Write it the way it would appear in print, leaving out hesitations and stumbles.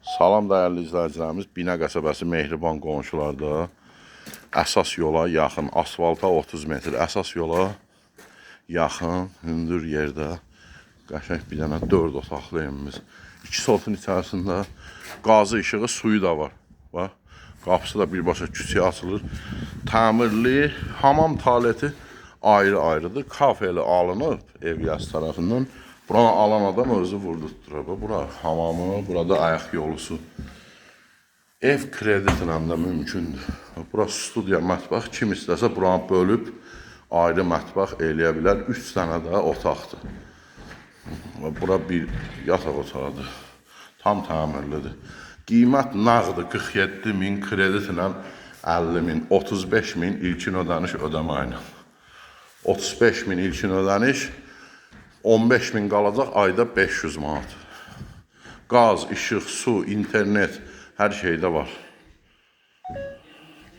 Salam dəyərli izləyicilərimiz, Binə qəsəbəsi Mehriban qonşularda əsas yola yaxın, asfalta 30 metr, əsas yola yaxın, hündür yerdə qəşəng bir dənə 4 otaqlı evimiz. 2 sotun içərisində qazı işığı, suyu da var. Bax, qapısı da birbaşa küçəyə açılır. Təmirli, hamam tualeti ayrı-ayrıdır. Kafeli alınıb ev yaz tərəfindən. Buranı alan adam özü vurdurtturur. Bura hamamı, burada ayaq yolusu. Ev kreditinə də mümkündür. Bura studiya, mətbəx. Kim istəsə buranı bölüb ayrı mətbəx eləyə bilər. 3 dənə də otaqdır. Bura bir yataq otağıdır. Tam təmirlidir. Qiymət nağdı 47.000, kreditinə 50.000, 35.000 ilkin ödəniş ödəmə ilə. 35.000 ilkin ödəniş, 15.000 qalacaq, ayda 500 manat. Qaz, işıq, su, internet, hər şeydə var.